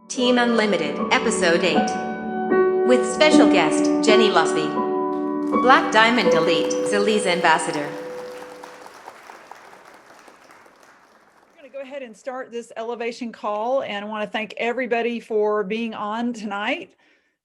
Team Unlimited, Episode 8. With special guest, Jenny Lusby. Black Diamond Elite, Zalee's Ambassador. We're going to go ahead and start this elevation call, and I want to thank everybody for being on tonight.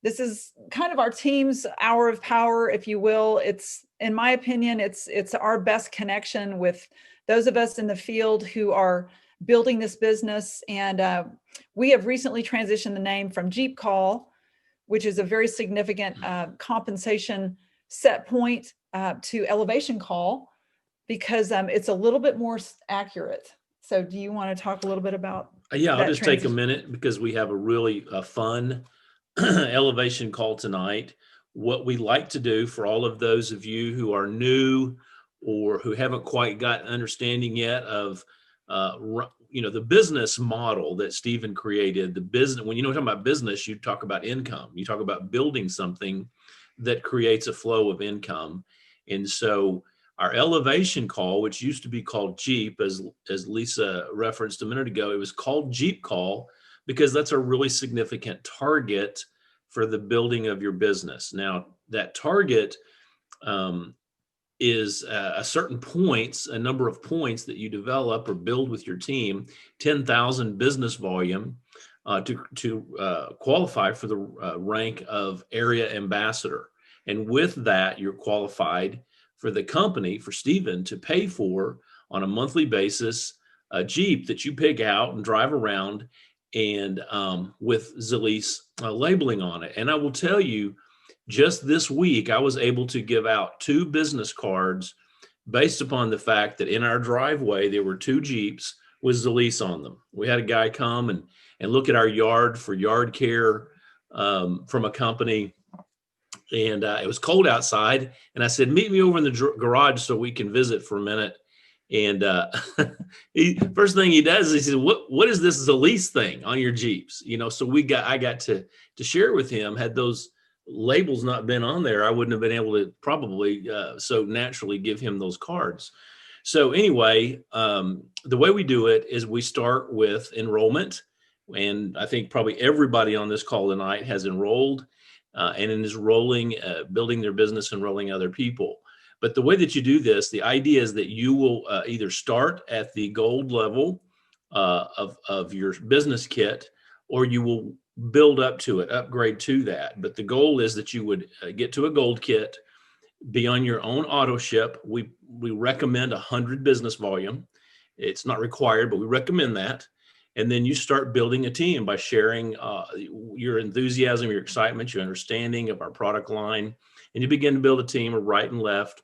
This is kind of our team's hour of power, if you will. It's, in my opinion, it's our best connection with those of us in the field who are building this business. And we have recently transitioned the name from Jeep Call, which is a very significant compensation set point, to Elevation Call, because it's a little bit more accurate. So do you want to talk a little bit about Yeah, I'll that just take a minute because we have a really fun elevation call tonight. What we like to do for all of those of you who are new or who haven't quite got understanding yet of the business model that Stephen created. The business, when you talk about business, you talk about income. You talk about building something that creates a flow of income. And so our elevation call, which used to be called Jeep, as Lisa referenced a minute ago, it was called Jeep Call because that's a really significant target for the building of your business. Now, that target is a certain points, a number of points that you develop or build with your team, 10,000 business volume to qualify for the rank of area ambassador. And with that, you're qualified for the company, for Stephen, to pay for on a monthly basis a Jeep that you pick out and drive around, and with Zalee's labeling on it. And I will tell you, just this week, I was able to give out 2 business cards based upon the fact that in our driveway, there were 2 Jeeps with Zalee's on them. We had a guy come and look at our yard for yard care from a company. And it was cold outside. And I said, meet me over in the garage so we can visit for a minute. And first thing he does is he said, what is this Zalee's thing on your Jeeps? So I got to share with him. Had those labels not been on there, I wouldn't have been able to probably so naturally give him those cards. So anyway, the way we do it is we start with enrollment. And I think probably everybody on this call tonight has enrolled and is rolling, building their business, enrolling other people. But the way that you do this, the idea is that you will either start at the gold level of your business kit, or you will build up to it, upgrade to that. But the goal is that you would get to a gold kit, be on your own auto ship. We recommend 100 business volume. It's not required, but we recommend that. And then you start building a team by sharing your enthusiasm, your excitement, your understanding of our product line. And you begin to build a team of right and left.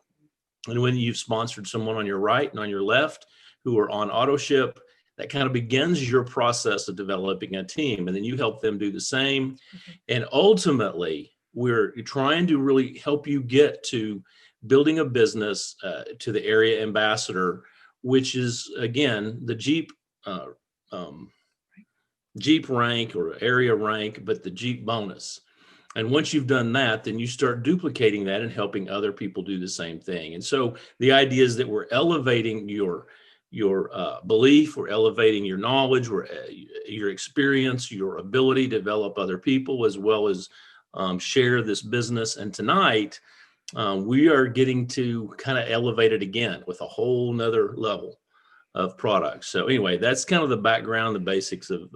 And when you've sponsored someone on your right and on your left who are on auto ship, that kind of begins your process of developing a team. And then you help them do the same. Mm-hmm. And ultimately, we're trying to really help you get to building a business to the area ambassador, which is, again, the Jeep rank or area rank, but the Jeep bonus. And once you've done that, then you start duplicating that and helping other people do the same thing. And so the idea is that we're elevating your belief, we're elevating your knowledge, your experience, your ability to develop other people, as well as share this business. And tonight, we are getting to kind of elevate it again with a whole nother level of products. So anyway, that's kind of the background, the basics of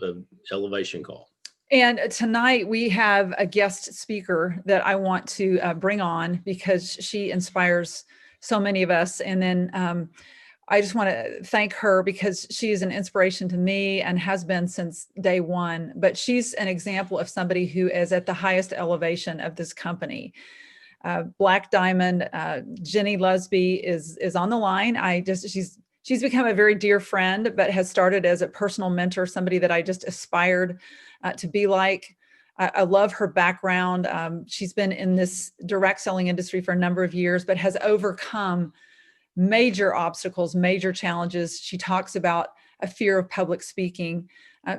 Elevation Call. And tonight we have a guest speaker that I want to bring on because she inspires so many of us. And then I just want to thank her because she is an inspiration to me and has been since day one. But she's an example of somebody who is at the highest elevation of this company. Black Diamond, Jenny Lusby is on the line. She's become a very dear friend, but has started as a personal mentor, somebody that I just aspired to be like. I love her background. She's been in this direct selling industry for a number of years, but has overcome major obstacles, major challenges. She talks about a fear of public speaking.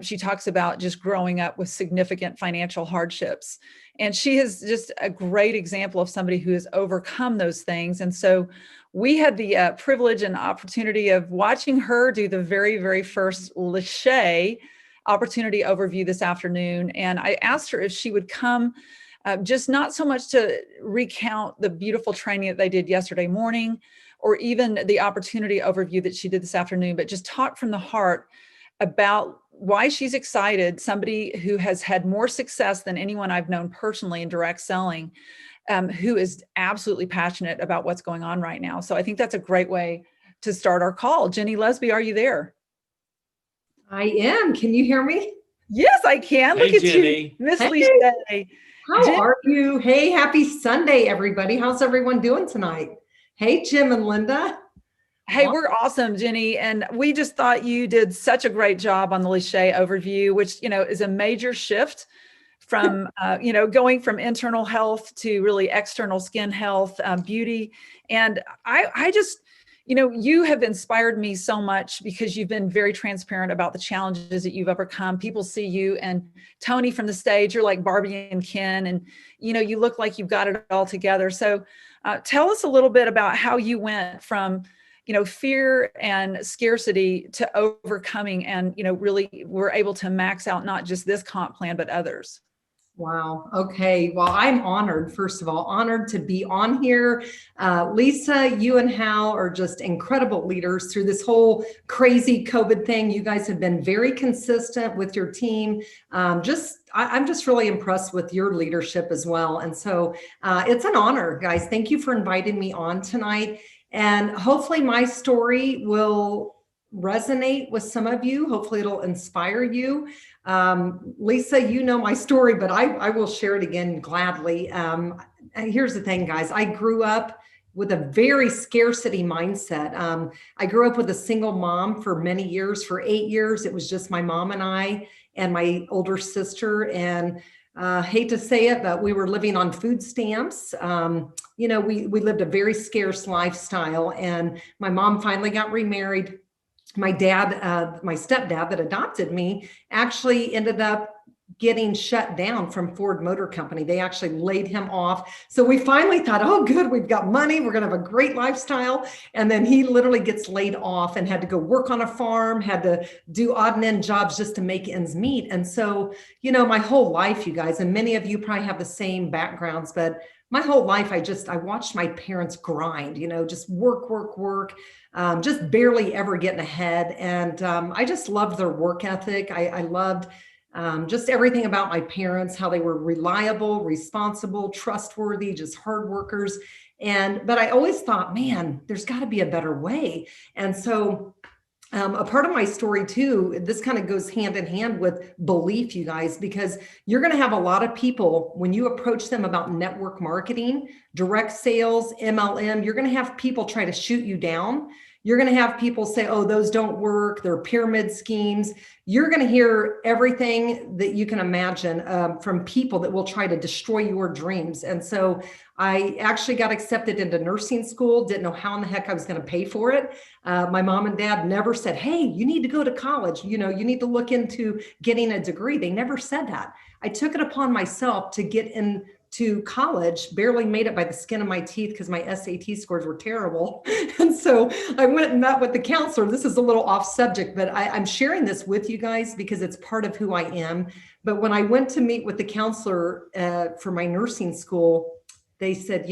She talks about just growing up with significant financial hardships. And she is just a great example of somebody who has overcome those things. And so we had the privilege and opportunity of watching her do the very, very first lache opportunity overview this afternoon. And I asked her if she would come, just not so much to recount the beautiful training that they did yesterday morning, or even the opportunity overview that she did this afternoon, but just talk from the heart about why she's excited. Somebody who has had more success than anyone I've known personally in direct selling, who is absolutely passionate about what's going on right now. So I think that's a great way to start our call. Jenny Lusby, are you there? I am. Can you hear me? Yes, I can. Hey, Look at Jenny. you, Miss Hey. Lee. How are you? Hey, happy Sunday, everybody. How's everyone doing tonight? Hey, Jim and Linda. Hey, we're awesome, Jenny. And we just thought you did such a great job on the Lachey overview, which, is a major shift from, going from internal health to really external skin health, beauty. And I just, you have inspired me so much because you've been very transparent about the challenges that you've overcome. People see you and Tony from the stage, you're like Barbie and Ken, and, you look like you've got it all together. So tell us a little bit about how you went from fear and scarcity to overcoming and, really we're able to max out not just this comp plan, but others. Wow. Okay. Well, I'm honored, first of all, honored to be on here. Lisa, you and Hal are just incredible leaders through this whole crazy COVID thing. You guys have been very consistent with your team. I'm just really impressed with your leadership as well. And so it's an honor, guys. Thank you for inviting me on tonight. And hopefully my story will resonate with some of you. Hopefully it'll inspire you. Lisa, you know my story, but I will share it again gladly. Here's the thing, guys. I grew up with a very scarcity mindset. I grew up with a single mom for many years. For 8 years, it was just my mom and I and my older sister. And hate to say it, but we were living on food stamps. We lived a very scarce lifestyle. And my mom finally got remarried. My dad, my stepdad that adopted me, actually ended up getting shut down from Ford Motor Company. They actually laid him off. So we finally thought, oh, good, we've got money. We're going to have a great lifestyle. And then he literally gets laid off and had to go work on a farm, had to do odd and end jobs just to make ends meet. And so, my whole life, you guys, and many of you probably have the same backgrounds, but my whole life, I watched my parents grind, just work, just barely ever getting ahead. And I just loved their work ethic. I loved just everything about my parents, how they were reliable, responsible, trustworthy, just hard workers. But I always thought, man, there's got to be a better way. And so a part of my story too, this kind of goes hand in hand with belief, you guys, because you're going to have a lot of people when you approach them about network marketing, direct sales, MLM, you're going to have people try to shoot you down. You're going to have people say, oh, those don't work. They're pyramid schemes. You're going to hear everything that you can imagine from people that will try to destroy your dreams. And so I actually got accepted into nursing school, didn't know how in the heck I was going to pay for it. My mom and dad never said, hey, you need to go to college. You need to look into getting a degree. They never said that. I took it upon myself to get into college, barely made it by the skin of my teeth because my SAT scores were terrible. And so I went and met with the counselor. This is a little off subject, but I'm sharing this with you guys because it's part of who I am. But when I went to meet with the counselor for my nursing school, they said,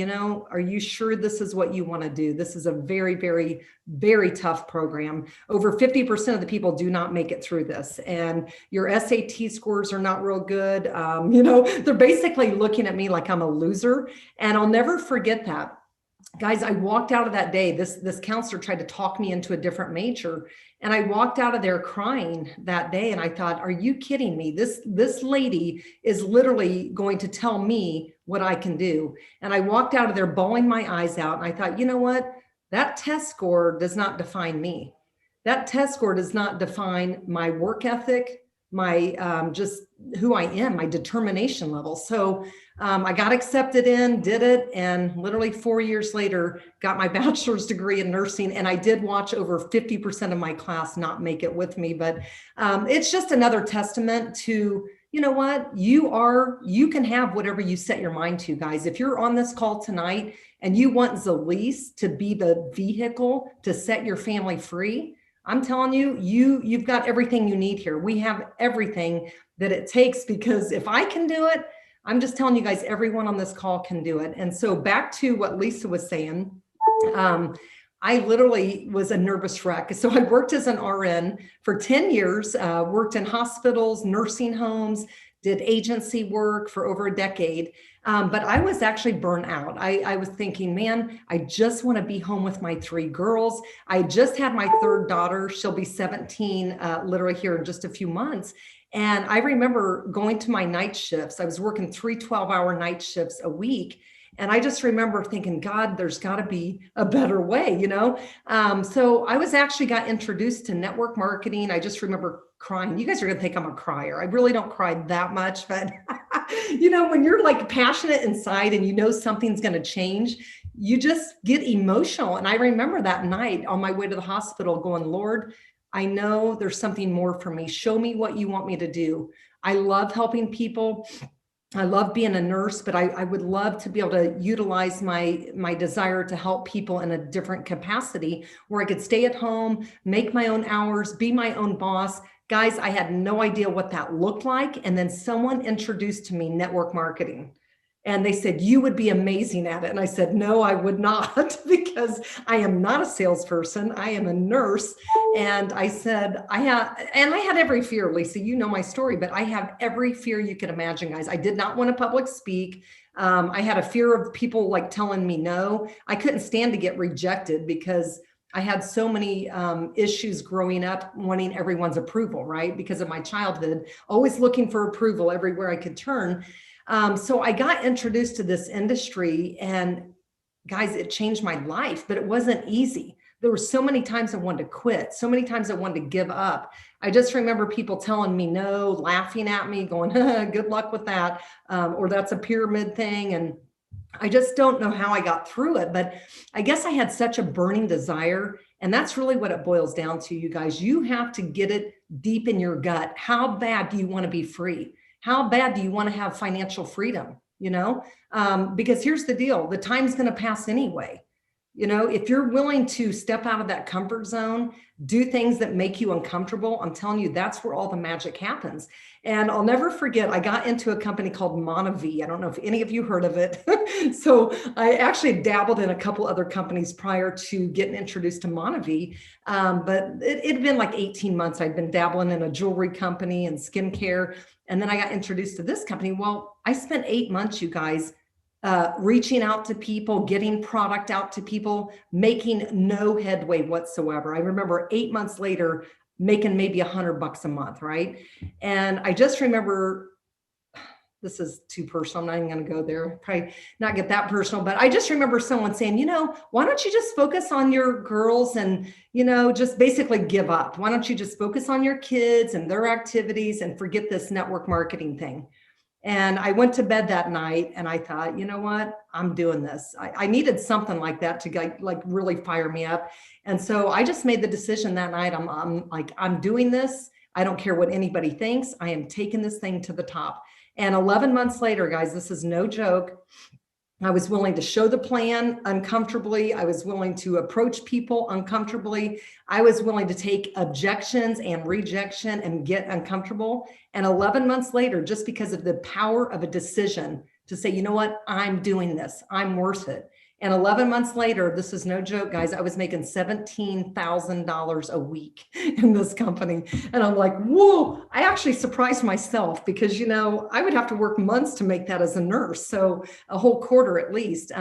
are you sure this is what you want to do? This is a very, very, very tough program. Over 50% of the people do not make it through this. And your SAT scores are not real good. They're basically looking at me like I'm a loser. And I'll never forget that. Guys, I walked out of that day. This counselor tried to talk me into a different major. And I walked out of there crying that day. And I thought, are you kidding me? This lady is literally going to tell me what I can do. And I walked out of there bawling my eyes out. And I thought, you know what? That test score does not define me. That test score does not define my work ethic, my just who I am, my determination level. So I got accepted in, did it, and literally 4 years later, got my bachelor's degree in nursing. And I did watch over 50% of my class not make it with me. But it's just another testament to, you know what, you can have whatever you set your mind to, guys. If you're on this call tonight and you want Zalise to be the vehicle to set your family free, I'm telling you, you've got everything you need here. We have everything that it takes, because if I can do it, I'm just telling you guys, everyone on this call can do it. And so back to what Lisa was saying, I literally was a nervous wreck. So I worked as an RN for 10 years, worked in hospitals, nursing homes, did agency work for over a decade. But I was actually burnt out. I was thinking, man, I just want to be home with my 3 girls. I just had my 3rd daughter. She'll be 17, literally here in just a few months. And I remember going to my night shifts. I was working 3 12-hour night shifts a week. And I just remember thinking, God, there's got to be a better way, you know? So I got introduced to network marketing. I just remember crying. You guys are going to think I'm a crier. I really don't cry that much, but you know, when you're like passionate inside and you know something's going to change, you just get emotional. And I remember that night on my way to the hospital going, Lord, I know there's something more for me. Show me what you want me to do. I love helping people. I love being a nurse, but I would love to be able to utilize my desire to help people in a different capacity where I could stay at home, make my own hours, be my own boss. Guys, I had no idea what that looked like. And then someone introduced to me network marketing. And they said, you would be amazing at it. And I said, no, I would not, because I am not a salesperson. I am a nurse. And I said, I had every fear, Lisa, you know my story, but I have every fear you could imagine, guys. I did not want to public speak. I had a fear of people like telling me no. I couldn't stand to get rejected because I had so many issues growing up, wanting everyone's approval, right? Because of my childhood, always looking for approval everywhere I could turn. So I got introduced to this industry, and guys, it changed my life, but it wasn't easy. There were so many times I wanted to quit. So many times I wanted to give up. I just remember people telling me no, laughing at me, going, good luck with that. Or that's a pyramid thing. And I just don't know how I got through it, but I guess I had such a burning desire. And that's really what it boils down to, you guys. You have to get it deep in your gut. How bad do you want to be free? How bad do you want to have financial freedom? You know, because here's the deal, the time's going to pass anyway. You know, if you're willing to step out of that comfort zone, do things that make you uncomfortable, I'm telling you, that's where all the magic happens. And I'll never forget, I got into a company called Monavi. I don't know if any of you heard of it. So I actually dabbled in a couple other companies prior to getting introduced to Monavi. But it'd been like 18 months. I'd been dabbling in a jewelry company and skincare. And then I got introduced to this company. Well, I spent 8 months, you guys, reaching out to people, getting product out to people, making no headway whatsoever. I remember 8 months later, making maybe $100 a month, right? And I just remember, this is too personal, I'm not even going to go there, probably not get that personal, but I just remember someone saying, you know, why don't you just focus on your girls and, you know, just basically give up? Why don't you just focus on your kids and their activities and forget this network marketing thing? And I went to bed that night and I thought, you know what, I'm doing this. I needed something like that to like really fire me up. And so I just made the decision that night. I'm doing this. I don't care what anybody thinks. I am taking this thing to the top. And 11 months later, guys, this is no joke. I was willing to show the plan uncomfortably. I was willing to approach people uncomfortably. I was willing to take objections and rejection and get uncomfortable. And 11 months later, just because of the power of a decision to say, you know what, I'm doing this, I'm worth it. And 11 months later, this is no joke, guys, I was making $17,000 a week in this company. And I'm like, whoa, I actually surprised myself because, you know, I would have to work months to make that as a nurse. So a whole quarter at least.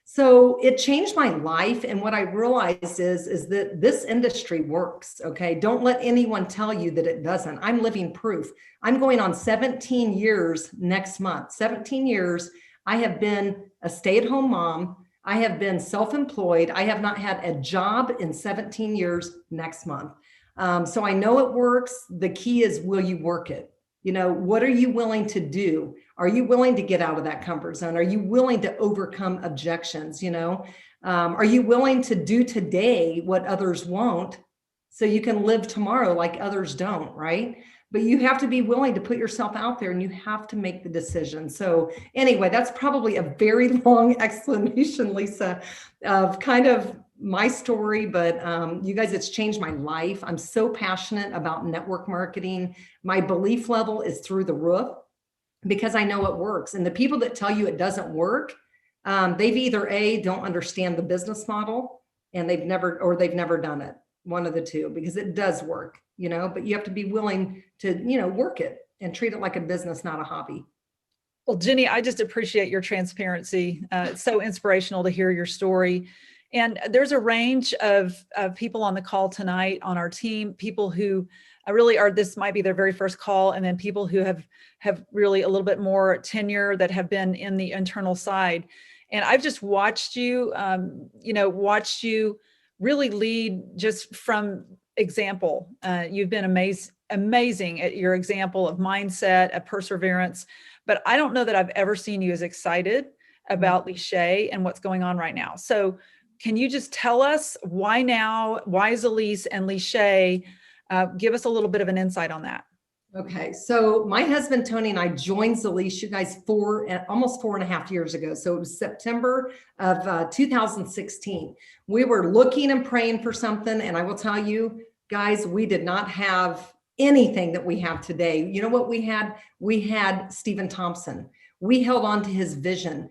So it changed my life. And what I realized is that this industry works. Okay. Don't let anyone tell you that it doesn't. I'm living proof. I'm going on 17 years next month, 17 years. I have been a stay-at-home mom. I have been self-employed. I have not had a job in 17 years next month. So I know it works. The key is, will you work it? You know, what are you willing to do? Are you willing to get out of that comfort zone? Are you willing to overcome objections? You know, are you willing to do today what others won't so you can live tomorrow like others don't, right? But you have to be willing to put yourself out there and you have to make the decision. So anyway, that's probably a very long explanation, Lisa, of kind of my story, but you guys, it's changed my life. I'm so passionate about network marketing. My belief level is through the roof because I know it works. And the people that tell you it doesn't work, they've either don't understand the business model, and they've never done it. One of the two, because it does work, but you have to be willing to, work it and treat it like a business, not a hobby. Well, Jenny, I just appreciate your transparency. It's so inspirational to hear your story. And there's a range of people on the call tonight on our team, people who really this might be their very first call, and then people who have really a little bit more tenure that have been in the internal side. And I've just watched you, really lead just from example. You've been amazing at your example of mindset, of perseverance. But I don't know that I've ever seen you as excited about Lusby and what's going on right now. So can you just tell us why now, why Zalise and Lusby? Give us a little bit of an insight on that. Okay. So my husband, Tony, and I joined Zalise, you guys, almost 4.5 years ago. So it was September of 2016. We were looking and praying for something. And I will tell you guys, we did not have anything that we have today. You know what we had? We had Stephen Thompson. We held on to his vision.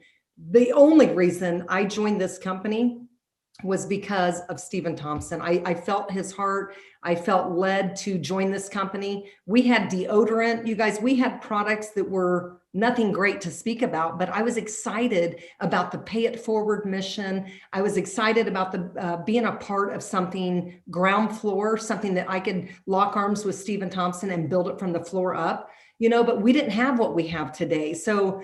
The only reason I joined this company was because of Stephen Thompson. I felt his heart. I felt led to join this company. We had deodorant, you guys, we had products that were nothing great to speak about, but I was excited about the pay it forward mission. I was excited about the being a part of something ground floor, something that I could lock arms with Stephen Thompson and build it from the floor up. But we didn't have what we have today. So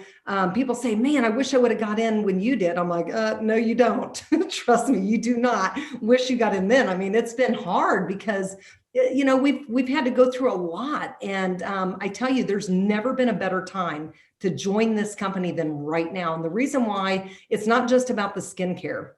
people say, man, I wish I would have got in when you did. I'm like, no, you don't. Trust me, you do not wish you got in then. I mean, it's been hard because, we've had to go through a lot. And I tell you, there's never been a better time to join this company than right now. And the reason why, it's not just about the skincare.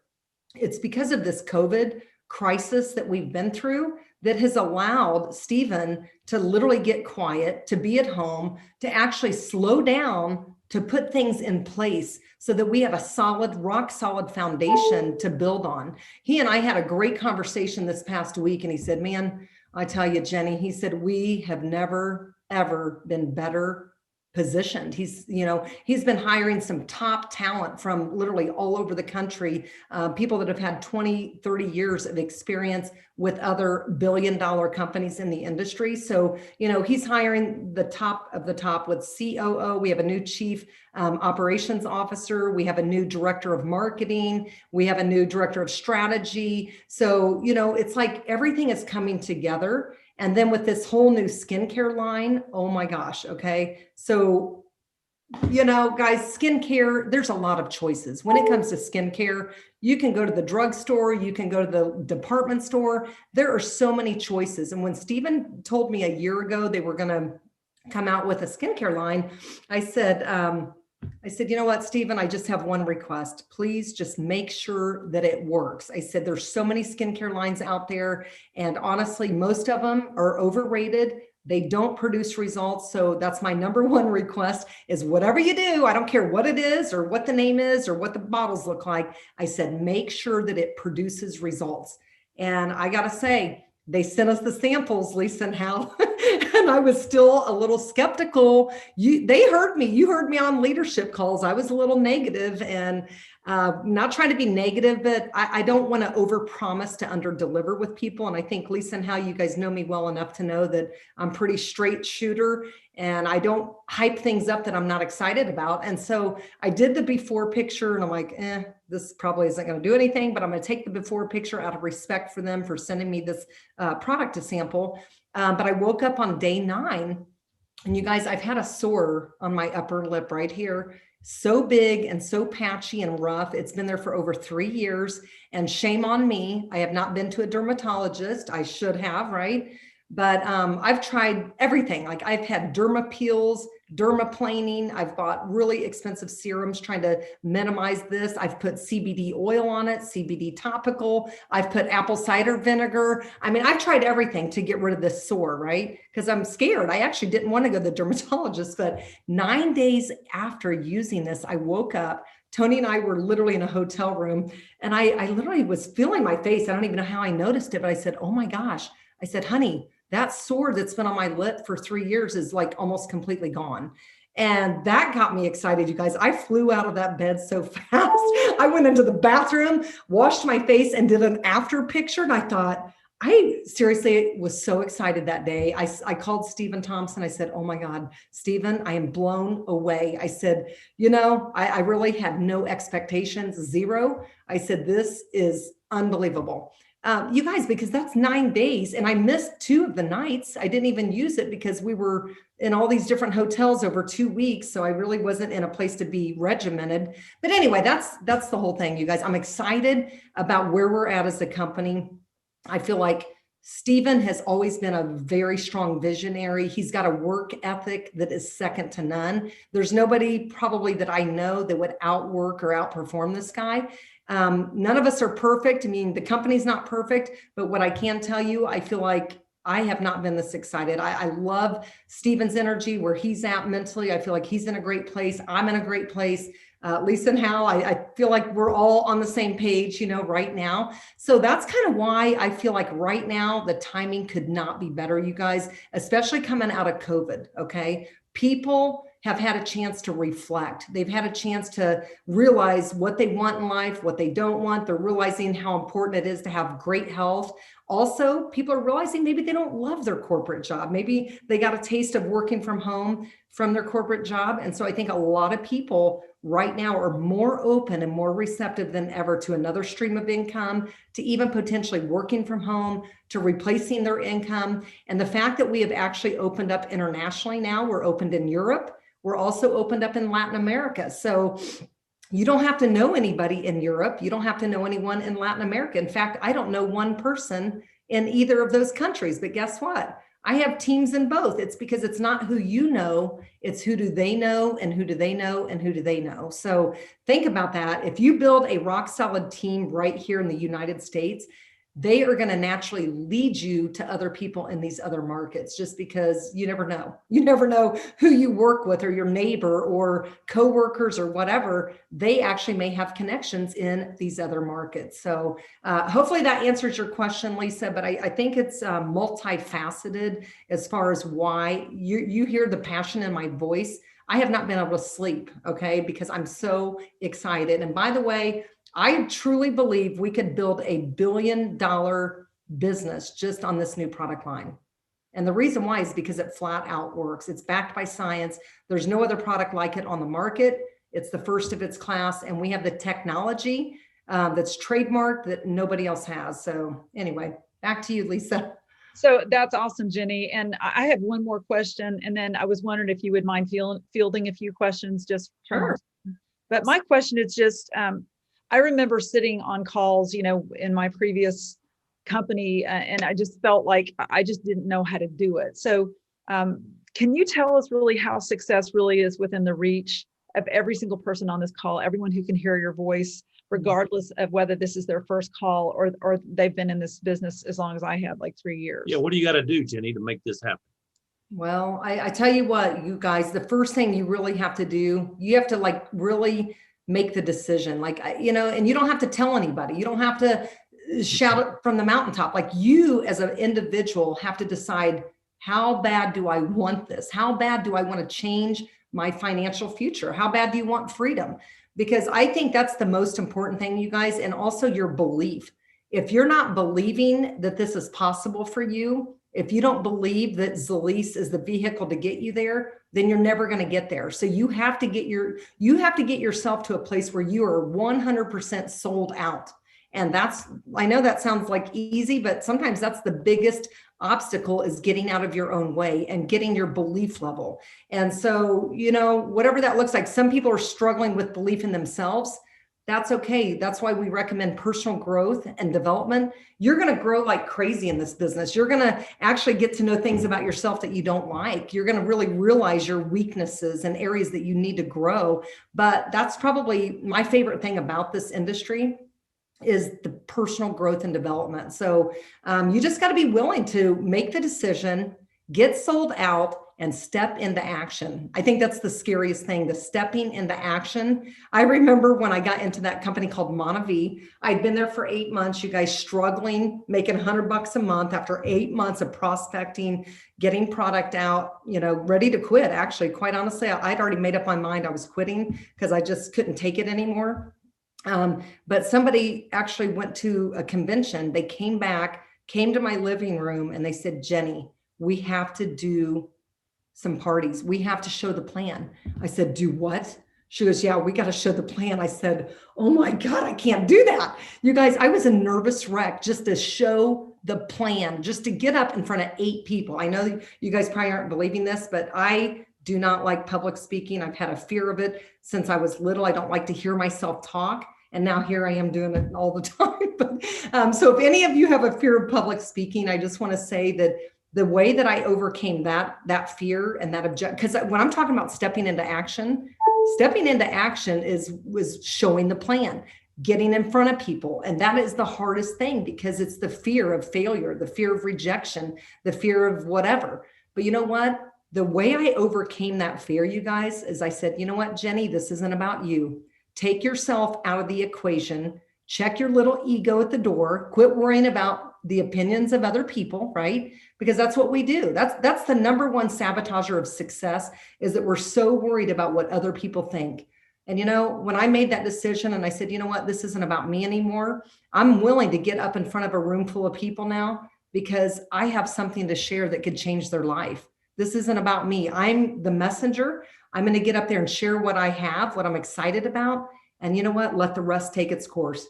It's because of this COVID crisis that we've been through that has allowed Stephen to literally get quiet, to be at home, to actually slow down, to put things in place so that we have a solid, rock solid foundation to build on. He and I had a great conversation this past week, and he said, man, I tell you, Jenny, he said, we have never, ever been better positioned. He's been hiring some top talent from literally all over the country, people that have had 20, 30 years of experience with other billion-dollar companies in the industry. So, he's hiring the top of the top with COO. We have a new chief operations officer. We have a new director of marketing. We have a new director of strategy. So, it's like everything is coming together. And then with this whole new skincare line, oh my gosh. Okay. So, guys, skincare, there's a lot of choices. When it comes to skincare, you can go to the drugstore, you can go to the department store. There are so many choices. And when Stephen told me a year ago they were going to come out with a skincare line, I said, you know what, Stephen, I just have one request. Please just make sure that it works. I said, there's so many skincare lines out there. And honestly, most of them are overrated. They don't produce results. So that's my number one request is whatever you do, I don't care what it is or what the name is or what the bottles look like. I said, make sure that it produces results. And I got to say, they sent us the samples, Lisa and Hal, and I was still a little skeptical. They heard me. You heard me on leadership calls. I was a little negative, and not trying to be negative, but I don't want to overpromise to underdeliver with people. And I think Lisa and Hal, you guys know me well enough to know that I'm pretty straight shooter, and I don't hype things up that I'm not excited about. And so I did the before picture, and I'm like, this probably isn't going to do anything, but I'm going to take the before picture out of respect for them for sending me this product to sample. But I woke up on day 9, and you guys, I've had a sore on my upper lip right here, so big and so patchy and rough. It's been there for over 3 years, and shame on me. I have not been to a dermatologist. I should have, right? But I've tried everything. Like I've had derma peels, dermaplaning. I've bought really expensive serums trying to minimize this. I've put CBD oil on it, CBD topical. I've put apple cider vinegar. I mean, I've tried everything to get rid of this sore, right? Because I'm scared. I actually didn't want to go to the dermatologist, but 9 days after using this, I woke up Tony and I were literally in a hotel room, and I literally was feeling my face. I don't even know how I noticed it, but I said, oh my gosh. I said, honey, that sore that's been on my lip for 3 years is like almost completely gone. And that got me excited, you guys. I flew out of that bed so fast. I went into the bathroom, washed my face, and did an after picture. And I thought, I seriously was so excited that day. I called Stephen Thompson. I said, oh my God, Stephen, I am blown away. I said, I really had no expectations, zero. I said, this is unbelievable. You guys, because that's 9 days and I missed 2 of the nights. I didn't even use it because we were in all these different hotels over 2 weeks. So I really wasn't in a place to be regimented. But anyway, that's the whole thing, you guys. I'm excited about where we're at as a company. I feel like Stephen has always been a very strong visionary. He's got a work ethic that is second to none. There's nobody probably that I know that would outwork or outperform this guy. None of us are perfect. I mean, the company's not perfect, but what I can tell you, I feel like I have not been this excited. I love Stephen's energy, where he's at mentally. I feel like he's in a great place. I'm in a great place. Lisa and Hal, I feel like we're all on the same page, right now. So that's kind of why I feel like right now the timing could not be better, you guys, especially coming out of COVID. Okay. People have had a chance to reflect. They've had a chance to realize what they want in life, what they don't want. They're realizing how important it is to have great health. Also, people are realizing maybe they don't love their corporate job. Maybe they got a taste of working from home from their corporate job. And so I think a lot of people right now are more open and more receptive than ever to another stream of income, to even potentially working from home, to replacing their income. And the fact that we have actually opened up internationally now, we're opened in Europe. We're also opened up in Latin America. So you don't have to know anybody in Europe. You don't have to know anyone in Latin America. In fact, I don't know one person in either of those countries, but guess what? I have teams in both. It's because it's not who you know, it's who do they know and who do they know and who do they know. So think about that. If you build a rock solid team right here in the United States, they are going to naturally lead you to other people in these other markets, just because you never know. You never know who you work with or your neighbor or coworkers or whatever. They actually may have connections in these other markets. So hopefully that answers your question, Lisa, but I think it's multifaceted as far as why you hear the passion in my voice. I have not been able to sleep, okay, because I'm so excited. And by the way, I truly believe we could build $1 billion business just on this new product line. And the reason why is because it flat out works. It's backed by science. There's no other product like it on the market. It's the first of its class. And we have the technology that's trademarked that nobody else has. So anyway, back to you, Lisa. So that's awesome, Jenny. And I have one more question. And then I was wondering if you would mind fielding a few questions just from Sure. But my question is just, I remember sitting on calls, in my previous company, and I just felt like I just didn't know how to do it. So can you tell us really how success really is within the reach of every single person on this call, everyone who can hear your voice, regardless of whether this is their first call or they've been in this business as long as I have, like 3 years? Yeah, what do you got to do, Jenny, to make this happen? Well, I tell you what, you guys, the first thing you really have to do, you have to really make the decision, and you don't have to tell anybody. You don't have to shout it from the mountaintop. Like, you as an individual have to decide, how bad do I want this? How bad do I want to change my financial future? How bad do you want freedom? Because I think that's the most important thing, you guys, and also your belief. If you're not believing that this is possible for you, if you don't believe that Zalise is the vehicle to get you there, then you're never going to get there. So you have to get yourself to a place where you are 100% sold out. And I know that sounds like easy, but sometimes that's the biggest obstacle, is getting out of your own way and getting your belief level. And so, whatever that looks like, some people are struggling with belief in themselves. That's okay. That's why we recommend personal growth and development. You're going to grow like crazy in this business. You're going to actually get to know things about yourself that you don't like. You're going to really realize your weaknesses and areas that you need to grow. But that's probably my favorite thing about this industry, is the personal growth and development. So you just got to be willing to make the decision, get sold out, and step into action. I think that's the scariest thing, the stepping into action. I remember when I got into that company called Monavie, I'd been there for 8 months, you guys, struggling, making $100 a month after 8 months of prospecting, getting product out, ready to quit. Actually, quite honestly, I'd already made up my mind I was quitting because I just couldn't take it anymore. But somebody actually went to a convention. They came back, came to my living room, and they said, Jenny, we have to do some parties. We have to show the plan. I said, do what? She goes, yeah, we got to show the plan. I said, oh my God, I can't do that. You guys, I was a nervous wreck just to show the plan, just to get up in front of 8 people. I know you guys probably aren't believing this, but I do not like public speaking. I've had a fear of it since I was little. I don't like to hear myself talk. And now here I am doing it all the time. But, so if any of you have a fear of public speaking, I just want to say that the way that I overcame that fear and that because when I'm talking about stepping into action was showing the plan, getting in front of people. And that is the hardest thing because it's the fear of failure, the fear of rejection, the fear of whatever. But you know what? The way I overcame that fear, you guys, is I said, you know what, Jenny, this isn't about you. Take yourself out of the equation, check your little ego at the door, quit worrying about the opinions of other people, right? Because that's what we do. That's the number one sabotager of success, is that we're so worried about what other people think. And when I made that decision and I said, you know what, this isn't about me anymore, I'm willing to get up in front of a room full of people now because I have something to share that could change their life. This isn't about me. I'm the messenger. I'm going to get up there and share what I have, what I'm excited about. And you know what? Let the rest take its course.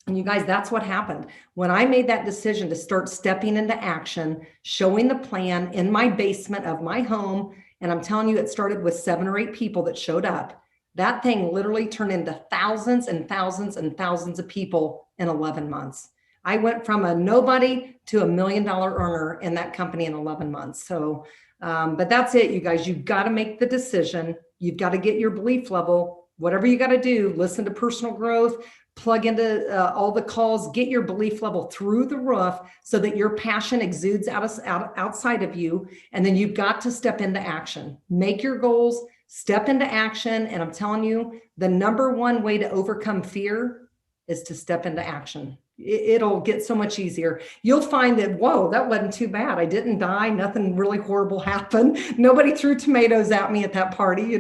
And you guys, that's what happened. When I made that decision to start stepping into action, showing the plan in my basement of my home, and I'm telling you, it started with 7 or 8 people that showed up. That thing literally turned into thousands and thousands and thousands of people in 11 months. I went from a nobody to $1 million earner in that company in 11 months. So, but that's it, you guys. You've got to make the decision. You've got to get your belief level, whatever you got to do, listen to personal growth, plug into all the calls, get your belief level through the roof so that your passion exudes outside of you. And then you've got to step into action, make your goals, step into action. And I'm telling you, the number one way to overcome fear is to step into action. It'll get so much easier. You'll find that, whoa, that wasn't too bad. I didn't die. Nothing really horrible happened. Nobody threw tomatoes at me at that party,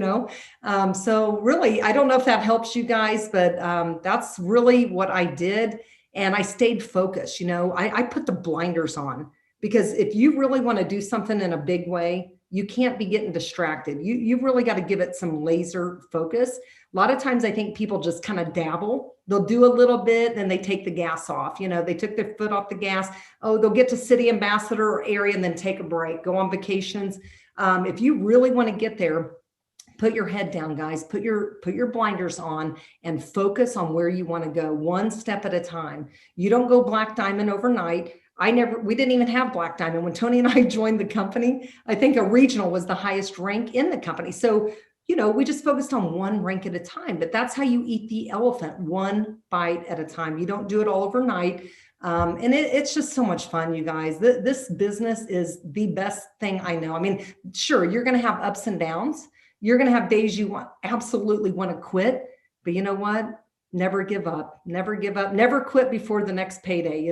So really, I don't know if that helps you guys, but that's really what I did. And I stayed focused. I put the blinders on, because if you really want to do something in a big way, you can't be getting distracted. You've really got to give it some laser focus. A lot of times I think people just kind of dabble. They'll do a little bit, then they take the gas off. They took their foot off the gas. Oh, they'll get to city ambassador area and then take a break, go on vacations. If you really want to get there, put your head down, guys, put your blinders on and focus on where you want to go, one step at a time. You don't go black diamond overnight. We didn't even have black diamond. When Tony and I joined the company, I think a regional was the highest rank in the company. So, we just focused on one rank at a time, but that's how you eat the elephant, one bite at a time. You don't do it all overnight. And it's just so much fun, you guys. This business is the best thing I know. I mean, sure, you're going to have ups and downs. You're going to have days you absolutely want to quit, but you know what? Never give up, never give up, never quit before the next payday,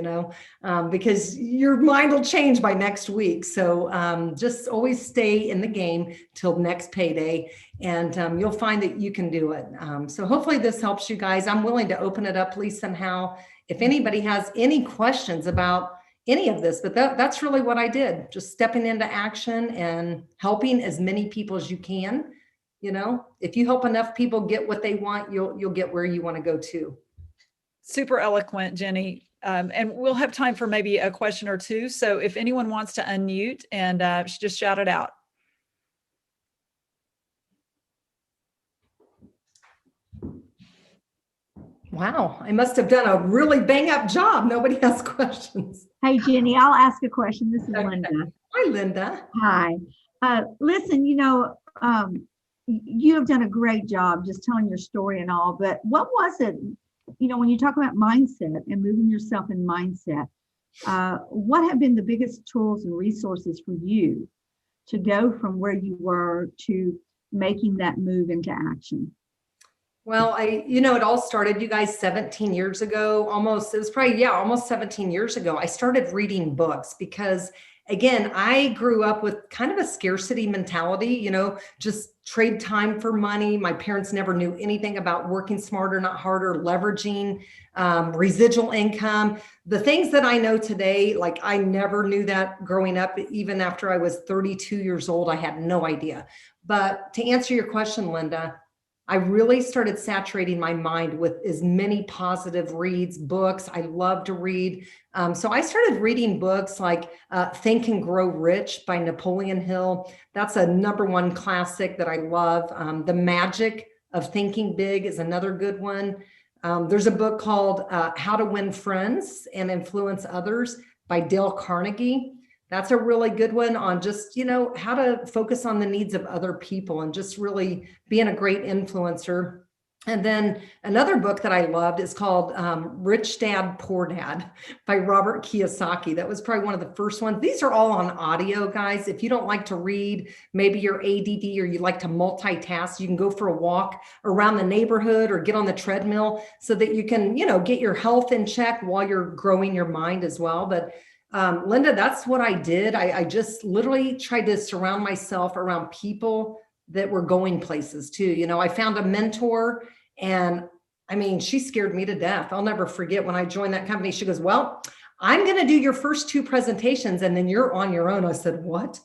because your mind will change by next week. So just always stay in the game till next payday, and you'll find that you can do it. So hopefully this helps you guys. I'm willing to open it up, Lisa and Hal, if anybody has any questions about any of this, but that's really what I did. Just stepping into action and helping as many people as you can. If you help enough people get what they want, you'll get where you want to go too. Super eloquent, Jenny. And we'll have time for maybe a question or two. So if anyone wants to unmute and just shout it out. Wow, I must have done a really bang up job. Nobody has questions. Hey, Jenny, I'll ask a question. This is Linda. Hi, Linda. Hi. Listen, you have done a great job just telling your story and all, but what was it, when you talk about mindset and moving yourself in mindset, what have been the biggest tools and resources for you to go from where you were to making that move into action? Well, it all started, you guys, 17 years ago, almost. It was probably, yeah, almost 17 years ago. I started reading books because, again, I grew up with kind of a scarcity mentality, just trade time for money. My parents never knew anything about working smarter, not harder, leveraging, residual income. The things that I know today, like I never knew that growing up. Even after I was 32 years old, I had no idea. But to answer your question, Linda, I really started saturating my mind with as many positive reads, books. I love to read. So I started reading books like Think and Grow Rich by Napoleon Hill. That's a #1 classic that I love. The Magic of Thinking Big is another good one. There's a book called How to Win Friends and Influence Others by Dale Carnegie. That's a really good one on just, how to focus on the needs of other people and just really being a great influencer. And then another book that I loved is called Rich Dad, Poor Dad by Robert Kiyosaki. That was probably one of the first ones. These are all on audio, guys. If you don't like to read, maybe you're ADD or you like to multitask, you can go for a walk around the neighborhood or get on the treadmill so that you can, get your health in check while you're growing your mind as well. But Linda, that's what I did. I just literally tried to surround myself around people that were going places too. I found a mentor, and I mean, she scared me to death. I'll never forget when I joined that company. She goes, "Well, I'm going to do your first 2 presentations and then you're on your own." I said, "What?"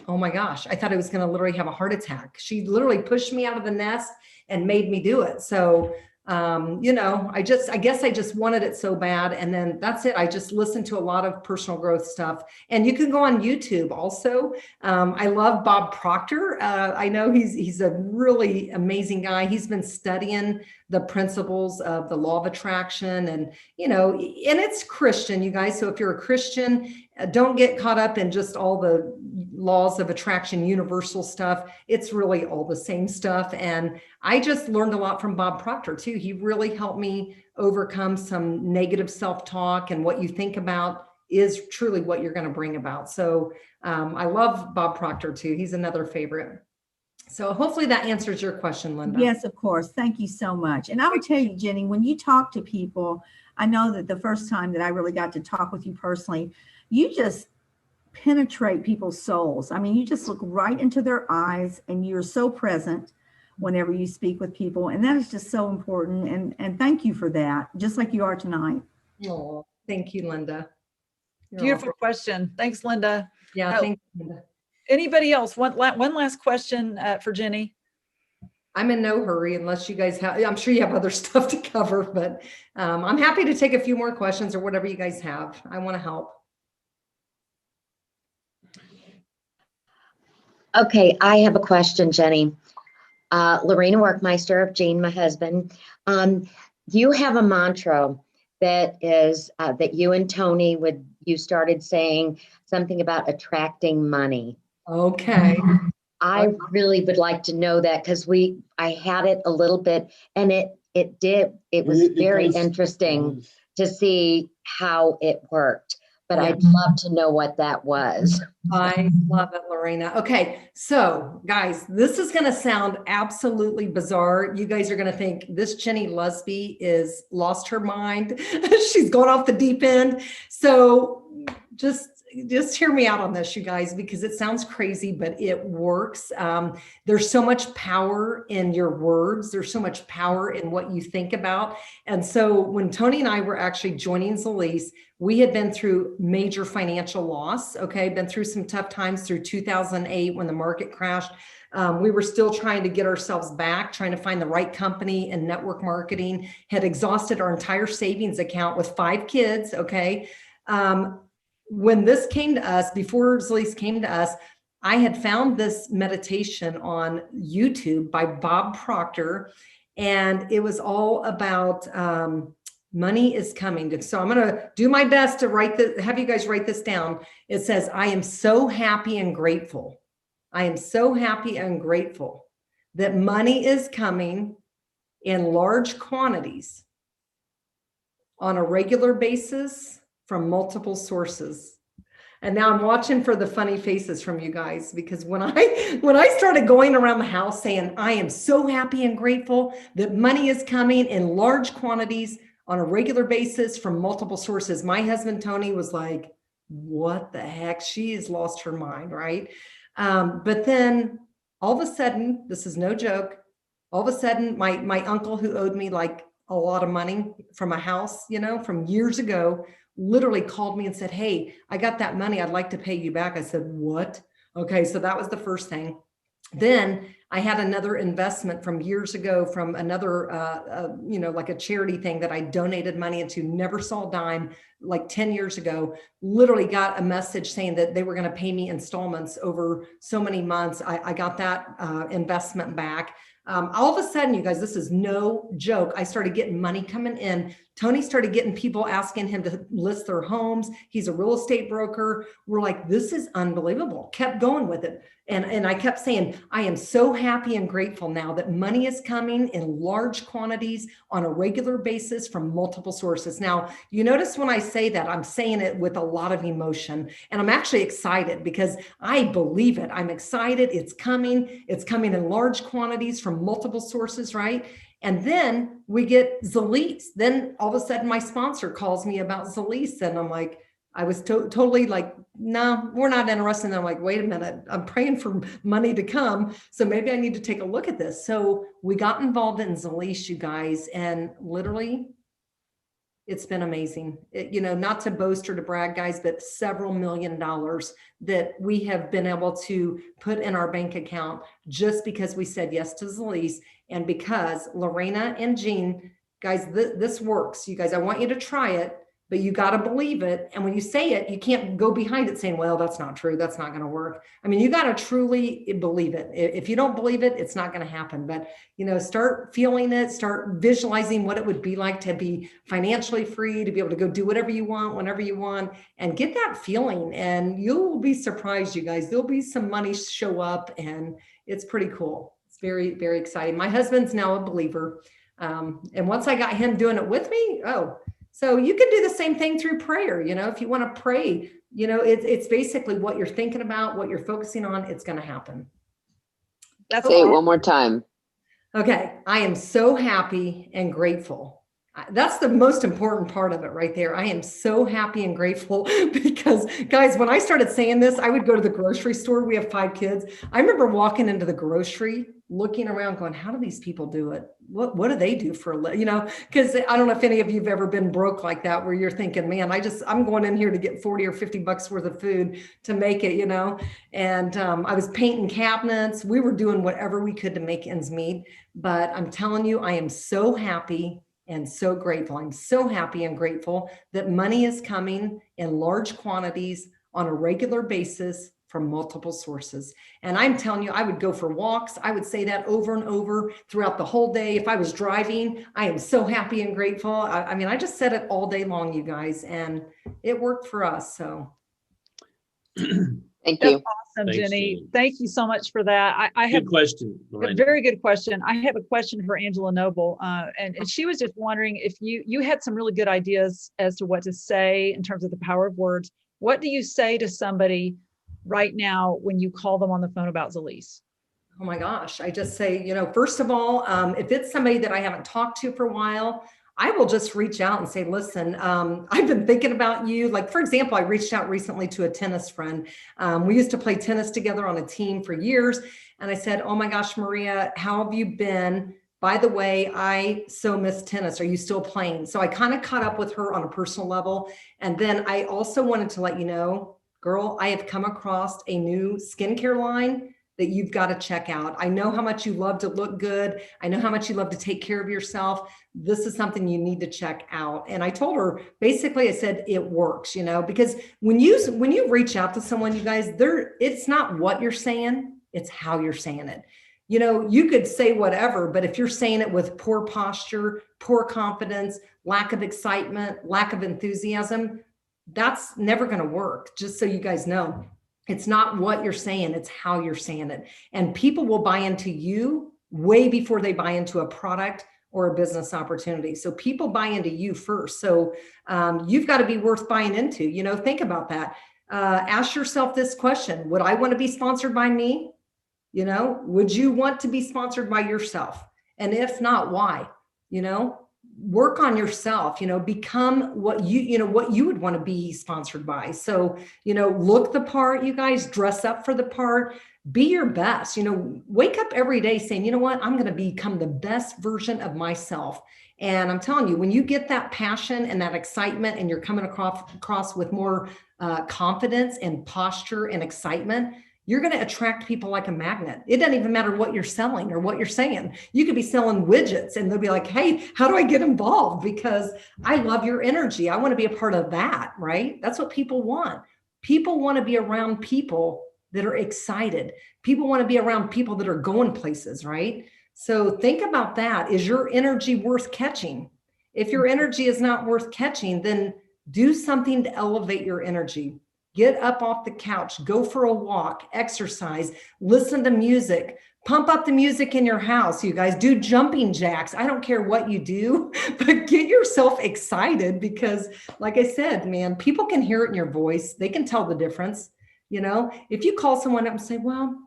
Oh my gosh. I thought I was going to literally have a heart attack. She literally pushed me out of the nest and made me do it. So I guess I just wanted it so bad. And then that's it. I just listened to a lot of personal growth stuff. And you can go on YouTube also. I love Bob Proctor. I know he's a really amazing guy. He's been studying the principles of the law of attraction and it's Christian, you guys. So if you're a Christian, don't get caught up in just all the laws of attraction, universal stuff. It's really all the same stuff. And I just learned a lot from Bob Proctor too. He really helped me overcome some negative self-talk, and what you think about is truly what you're going to bring about. So I love Bob Proctor too. He's another favorite. So hopefully that answers your question, Linda. Yes, of course. Thank you so much. And I would tell you, Jenny, when you talk to people, I know that the first time that I really got to talk with you personally, you just penetrate people's souls. I mean, you just look right into their eyes and you're so present whenever you speak with people. And that is just so important. And thank you for that, just like you are tonight. Oh, thank you, Linda. Beautiful question. Thanks, Linda. Yeah, thank you, Linda. Anybody else? One last question for Jenny. I'm in no hurry unless you guys have, I'm sure you have other stuff to cover, but I'm happy to take a few more questions or whatever you guys have. I want to help. Okay, I have a question, Jenny. Lorena Workmeister of Gene, my husband. You have a mantra that is that you and Tony you started saying something about attracting money. Okay. I really would like to know that because I had it a little bit, and it was very interesting to see how it worked. But Yeah. I'd love to know what that was. I love it, Lorena. Okay, so guys, this is going to sound absolutely bizarre. You guys are going to think this Jenny Lusby is lost her mind. She's gone off the deep end. So just hear me out on this, you guys, because it sounds crazy, but it works. There's so much power in your words. There's so much power in what you think about. And so when Tony and I were actually joining Zalise, we had been through major financial loss, okay, been through some tough times through 2008 when the market crashed. We were still trying to get ourselves back, trying to find the right company in network marketing, had exhausted our entire savings account with 5 kids, okay. When this came to us, before Zalise came to us, I had found this meditation on YouTube by Bob Proctor, and it was all about money is coming. So I'm going to do my best to have you guys write this down. It says, I am so happy and grateful. I am so happy and grateful that money is coming in large quantities on a regular basis from multiple sources. And now I'm watching for the funny faces from you guys, because when I started going around the house saying, I am so happy and grateful that money is coming in large quantities on a regular basis from multiple sources, my husband, Tony, was like, what the heck? She has lost her mind, right? But then all of a sudden, this is no joke, all of a sudden, my uncle, who owed me like a lot of money from a house, from years ago, literally called me and said, hey, I got that money. I'd like to pay you back. I said, what? Okay. So that was the first thing. Then I had another investment from years ago from another, like a charity thing that I donated money into, never saw a dime, like 10 years ago, literally got a message saying that they were going to pay me installments over so many months. I got that investment back. All of a sudden, you guys, this is no joke. I started getting money coming in. Tony started getting people asking him to list their homes. He's a real estate broker. We're like, this is unbelievable. Kept going with it. And I kept saying, I am so happy and grateful now that money is coming in large quantities on a regular basis from multiple sources. Now, you notice when I say that, I'm saying it with a lot of emotion, and I'm actually excited because I believe it. I'm excited. It's coming. It's coming in large quantities from multiple sources, right? And then we get Zalise. Then all of a sudden my sponsor calls me about Zalise, and I'm like, I was totally like, no, we're not interested. And I'm like, wait a minute, I'm praying for money to come. So maybe I need to take a look at this. So we got involved in Zalise, you guys, and literally it's been amazing. Not to boast or to brag, guys, but several $1 million that we have been able to put in our bank account just because we said yes to Zalise, and because Lorena and Jean, guys, this works. You guys, I want you to try it, but you got to believe it. And when you say it, you can't go behind it saying, well, that's not true. That's not going to work. I mean, you got to truly believe it. If you don't believe it, it's not going to happen. But, start feeling it, start visualizing what it would be like to be financially free, to be able to go do whatever you want, whenever you want, and get that feeling. And you'll be surprised, you guys. There'll be some money show up, and it's pretty cool. It's very, very exciting. My husband's now a believer. And once I got him doing it with me, so you can do the same thing through prayer. If you want to pray, it's basically what you're thinking about, what you're focusing on, it's going to happen. That's Say it one more time. Okay. I am so happy and grateful. That's the most important part of it right there. I am so happy and grateful because, guys, when I started saying this, I would go to the grocery store. We have 5 kids. I remember walking into the grocery, looking around going, how do these people do it? What do they do for a living? Because I don't know if any of you have ever been broke like that, where you're thinking, man, I'm going in here to get 40 or 50 bucks worth of food to make it, and I was painting cabinets. We were doing whatever we could to make ends meet. But I'm telling you, I am so happy and so grateful. I'm so happy and grateful that money is coming in large quantities on a regular basis from multiple sources. And I'm telling you, I would go for walks. I would say that over and over throughout the whole day. If I was driving, I am so happy and grateful. I mean, I just said it all day long, you guys, and it worked for us. So Thank That's you. awesome, Thanks, Jenny. Jenny. Thank you so much for that. I have Good question, a Lorraine. very good question. I have a question for Angela Noble, and she was just wondering if you had some really good ideas as to what to say in terms of the power of words. What do you say to somebody right now when you call them on the phone about Zalise? oh my gosh, I just say, first of all, if it's somebody that I haven't talked to for a while, I will just reach out and say, listen, I've been thinking about you. Like, for example, I reached out recently to a tennis friend. We used to play tennis together on a team for years. And I said, oh my gosh, Maria, how have you been? By the way, I so miss tennis. Are you still playing? So I kind of caught up with her on a personal level. And then I also wanted to let you know, girl, I have come across a new skincare line that you've got to check out. I know how much you love to look good. I know how much you love to take care of yourself. This is something you need to check out. And I told her, basically, I said, it works, because when you reach out to someone, you guys, it's not what you're saying, it's how you're saying it. You could say whatever, but if you're saying it with poor posture, poor confidence, lack of excitement, lack of enthusiasm, that's never going to work. Just so you guys know. It's not what you're saying, it's how you're saying it. And people will buy into you way before they buy into a product or a business opportunity. So people buy into you first. So you've got to be worth buying into, think about that. ask yourself this question. Would I want to be sponsored by me? You know, would you want to be sponsored by yourself? And if not, why? You know, work on yourself, you know, become what what you would want to be sponsored by. So, you know, look the part, you guys, dress up for the part, be your best, you know, wake up every day saying, you know what, I'm going to become the best version of myself. And I'm telling you, when you get that passion and that excitement and you're coming across with more confidence and posture and excitement, you're going to attract people like a magnet. It doesn't even matter what you're selling or what you're saying. You could be selling widgets and they'll be like, hey, how do I get involved? Because I love your energy. I want to be a part of that, right? That's what people want. People want to be around people that are excited. People want to be around people that are going places, right? So think about that. Is your energy worth catching? If your energy is not worth catching, then do something to elevate your energy. Get up off the couch, go for a walk, exercise, listen to music, pump up the music in your house. You guys do jumping jacks. I don't care what you do, but get yourself excited because like I said, man, people can hear it in your voice. They can tell the difference. You know, if you call someone up and say, well,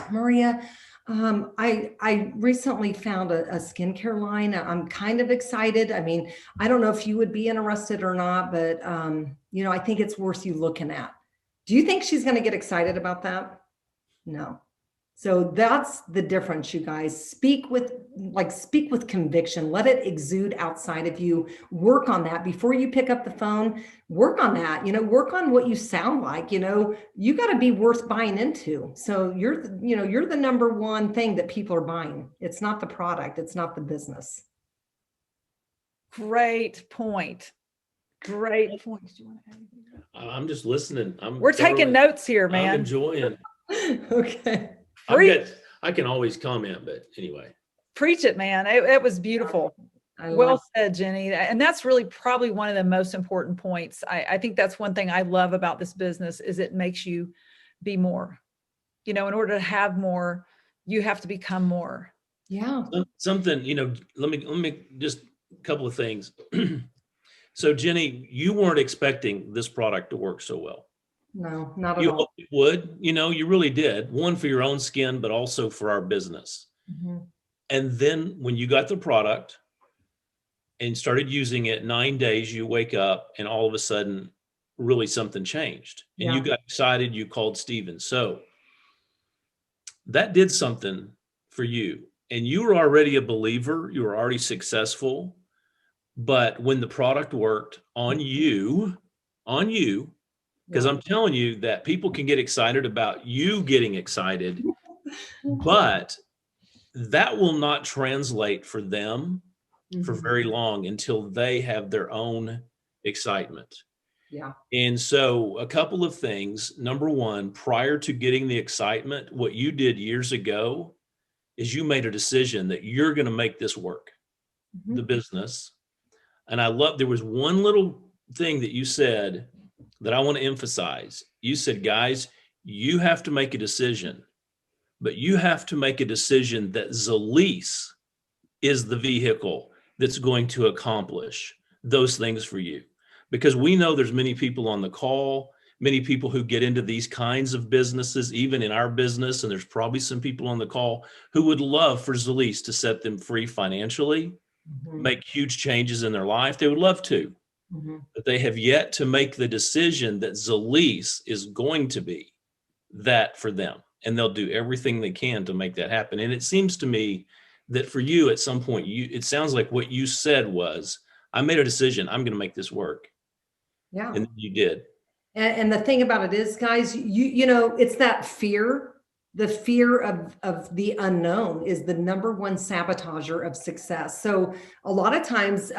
Maria, I recently found a skincare line. I'm kind of excited. I mean, I don't know if you would be interested or not, but you know, I think it's worth you looking at. Do you think she's going to get excited about that? No. So that's the difference, you guys. Speak with conviction. Let it exude outside of you. Work on that before you pick up the phone. Work on that. You know, work on what you sound like. You know, you got to be worth buying into. So you're the number one thing that people are buying. It's not the product. It's not the business. Great point. Great points. Do you want to add anything? I'm just listening. We're taking notes here, I'm man. enjoying. Okay. I can always comment, but anyway. Preach it, man. It was beautiful. Well said. said, Jenny. And that's really probably one of the most important points. I think that's one thing I love about this business is it makes you be more. You know, in order to have more, you have to become more. Yeah. Something, you know, let me just a couple of things. So Jenny, you weren't expecting this product to work so well. No, not at You all. hoped it would, you know, you really did. One, for your own skin, but also for our business. Mm-hmm. And then when you got the product and started using it, 9 days, you wake up and all of a sudden, really something changed. And you got excited, you called Steven. So that did something for you. And you were already a believer, you were already successful. But when the product worked on you, because I'm telling you that people can get excited about you getting excited, but that will not translate for them for very long until they have their own excitement. Yeah. And so a couple of things. Number one, prior to getting the excitement, what you did years ago is you made a decision that you're going to make this work, the business. And I love, there was one little thing that you said that I want to emphasize. You said, guys, you have to make a decision, but you have to make a decision that Zalise is the vehicle that's going to accomplish those things for you. Because we know there's many people on the call, many people who get into these kinds of businesses, even in our business, and there's probably some people on the call who would love for Zalise to set them free financially, make huge changes in their life. They would love to, but they have yet to make the decision that Zalise is going to be that for them. And they'll do everything they can to make that happen. And it seems to me that for you at some point, it sounds like what you said was, I made a decision, I'm going to make this work. Yeah. And you did. And the thing about it is, guys, you know, it's that fear. The fear of the unknown is the number one sabotager of success. So a lot of times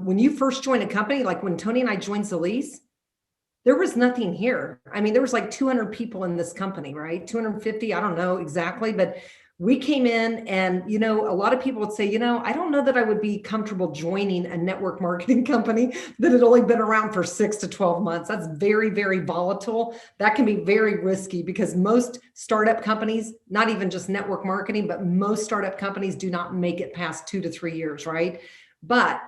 when you first join a company, like when Tony and I joined Zalise, there was nothing here. I mean, there was like 200 people in this company, right? 250, I don't know exactly, but we came in and, you know, a lot of people would say, you know, I don't know that I would be comfortable joining a network marketing company that had only been around for 6 to 12 months. That's very, very volatile. That can be very risky because most startup companies, not even just network marketing, but most startup companies do not make it past 2 to 3 years, right? But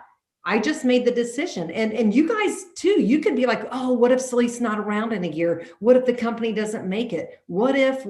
I just made the decision. And you guys too, you could be like, oh, what if Celeste's not around in a year? What if the company doesn't make it? What if,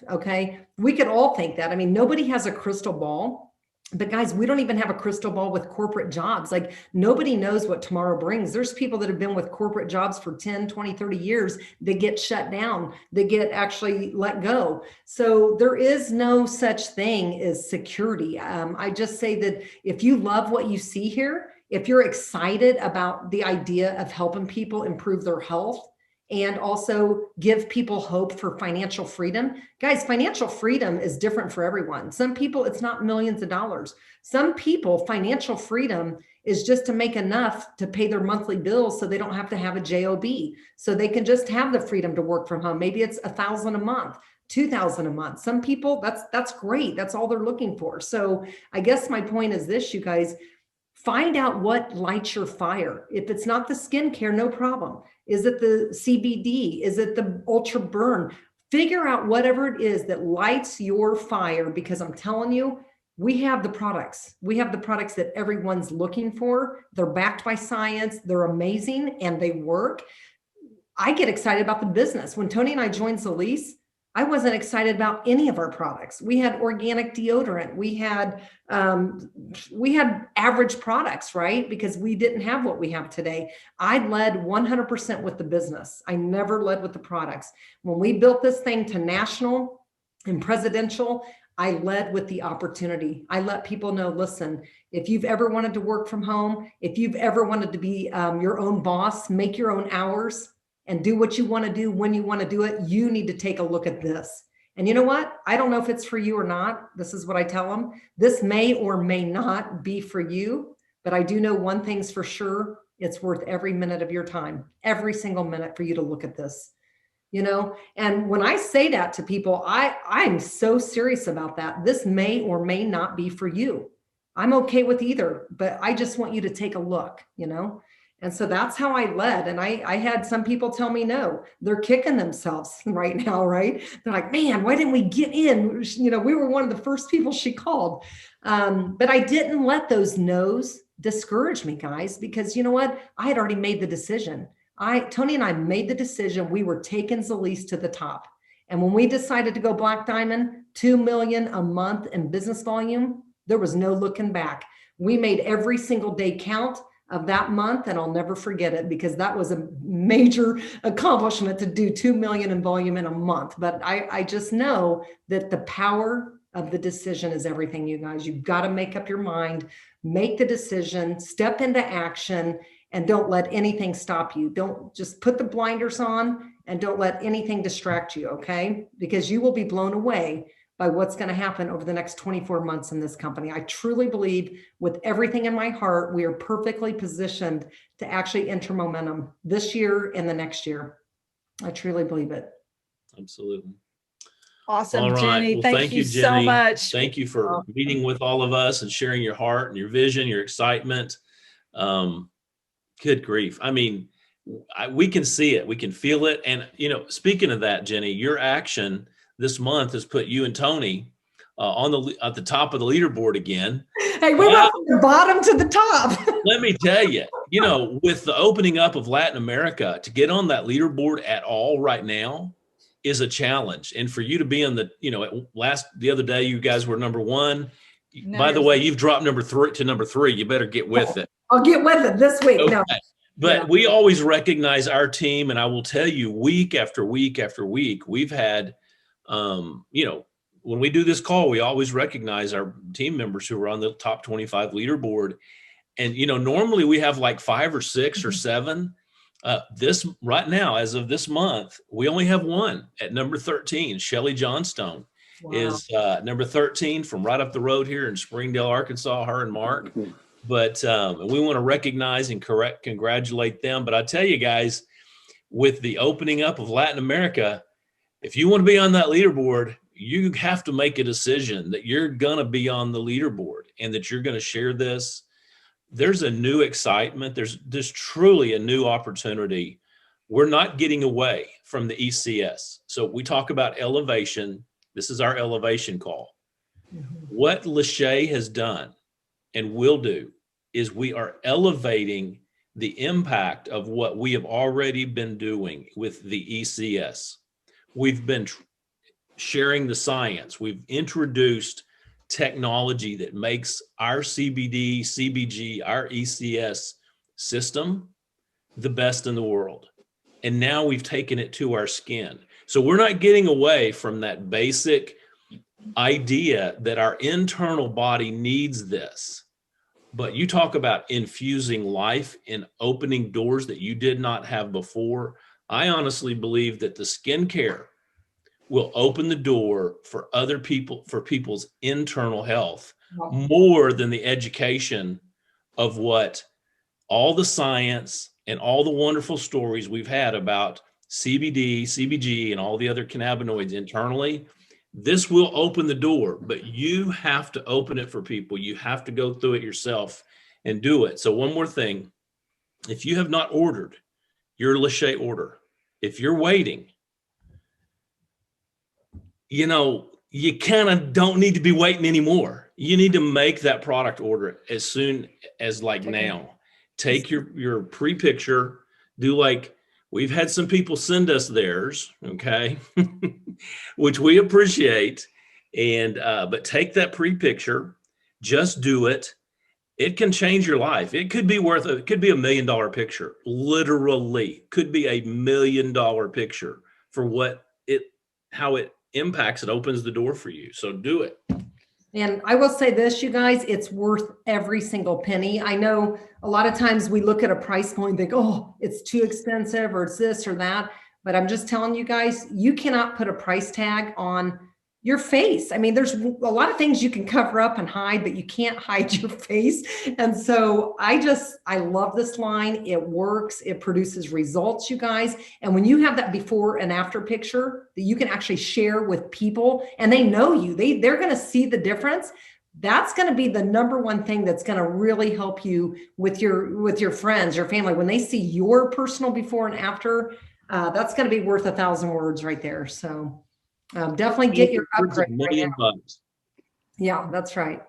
okay? We could all think that. I mean, nobody has a crystal ball. But guys, we don't even have a crystal ball with corporate jobs. Like nobody knows what tomorrow brings. There's people that have been with corporate jobs for 10, 20, 30 years that get shut down, that get actually let go. So there is no such thing as security. I just say that if you love what you see here, if you're excited about the idea of helping people improve their health, and also give people hope for financial freedom. Guys, financial freedom is different for everyone. Some people, it's not millions of dollars. Some people, financial freedom is just to make enough to pay their monthly bills so they don't have to have a job. So they can just have the freedom to work from home. Maybe it's $1,000 a month, $2,000 a month. Some people, that's great. That's all they're looking for. So I guess my point is this, you guys, find out what lights your fire. If it's not the skincare, no problem. Is it the CBD? Is it the Ultra Burn? Figure out whatever it is that lights your fire, because I'm telling you, we have the products. We have the products that everyone's looking for. They're backed by science. They're amazing and they work. I get excited about the business. When Tony and I joined Celeste, I wasn't excited about any of our products. We had organic deodorant. We had average products, right? Because we didn't have what we have today. I led 100% with the business. I never led with the products. When we built this thing to national and presidential, I led with the opportunity. I let people know, listen, if you've ever wanted to work from home, if you've ever wanted to be your own boss, make your own hours, and do what you want to do when you want to do it, you need to take a look at this. And you know what? I don't know if it's for you or not. This is what I tell them. This may or may not be for you, but I do know one thing's for sure. It's worth every minute of your time, every single minute for you to look at this, you know? And when I say that to people, I'm so serious about that. This may or may not be for you. I'm okay with either, but I just want you to take a look, you know? And so that's how I led. And I had some people tell me, no, they're kicking themselves right now, right? They're like, man, why didn't we get in? You know, we were one of the first people she called. But I didn't let those no's discourage me, guys, because you know what? I had already made the decision. Tony and I made the decision. We were taking Celeste to the top. And when we decided to go Black Diamond, 2 million a month in business volume, there was no looking back. We made every single day count of that month, and I'll never forget it because that was a major accomplishment to do 2 million in volume in a month. But I just know that the power of the decision is everything, you guys. You've got to make up your mind, make the decision, step into action, and don't let anything stop you. Don't just put the blinders on and don't let anything distract you, okay? Because you will be blown away by what's going to happen over the next 24 months in this company. I truly believe with everything in my heart, we are perfectly positioned to actually enter momentum this year and the next year. I truly believe it. Absolutely. Awesome, All right. Jenny. Well, Thank you so Jenny. much. Thank you for meeting with all of us and sharing your heart and your vision, your excitement. Good grief. I mean, we can see it, we can feel it. And, you know, speaking of that, Jenny, your action this month has put you and Tony at the top of the leaderboard again. Hey, we went from the bottom to the top. Let me tell you, you know, with the opening up of Latin America, to get on that leaderboard at all right now is a challenge. And for you to be on the, you know, the other day, you guys were number one. No, By the way, you've dropped number three. You better get with it. I'll get with it this week. Okay. No. But Yeah. we always recognize our team. And I will tell you, week after week after week, we've had, you know, when we do this call, we always recognize our team members who are on the top 25 leaderboard. And, you know, normally we have like 5 or 6 or 7. This right now, as of this month, we only have one at number 13. Shelly Johnstone is number 13 from right up the road here in Springdale, Arkansas, her and Mark. But we want to recognize and congratulate them. But I tell you guys, with the opening up of Latin America, if you want to be on that leaderboard, you have to make a decision that you're going to be on the leaderboard and that you're going to share this. There's a new excitement. There's truly a new opportunity. We're not getting away from the ECS. So we talk about elevation. This is our elevation call. What Lachey has done and will do is we are elevating the impact of what we have already been doing with the ECS. We've been sharing the science. We've introduced technology that makes our CBD, CBG, our ECS system the best in the world. And now we've taken it to our skin. So we're not getting away from that basic idea that our internal body needs this. But you talk about infusing life and opening doors that you did not have before. I honestly believe that the skincare will open the door for other people, for people's internal health, more than the education of what all the science and all the wonderful stories we've had about CBD, CBG, and all the other cannabinoids internally. This will open the door, but you have to open it for people. You have to go through it yourself and do it. So one more thing, if you have not ordered your Lachey order, if you're waiting, you know, you kind of don't need to be waiting anymore. You need to make that product order as soon as like now. Take your pre-picture, do like, we've had some people send us theirs, okay, which we appreciate. And, but take that pre-picture, just do it. It can change your life. It could be it could be $1 million picture, literally could be $1 million picture for how it impacts and opens the door for you. So do it. And I will say this, you guys, it's worth every single penny. I know a lot of times we look at a price point and think, oh, it's too expensive or it's this or that. But I'm just telling you guys, you cannot put a price tag on your face. I mean, there's a lot of things you can cover up and hide, but you can't hide your face. And so I love this line. It works. It produces results, you guys. And when you have that before and after picture that you can actually share with people and they know you, they're going to see the difference. That's going to be the number one thing that's going to really help you with your friends, your family. When they see your personal before and after, that's going to be worth 1,000 words right there. So definitely get your upgrade. Right now. Yeah, that's right.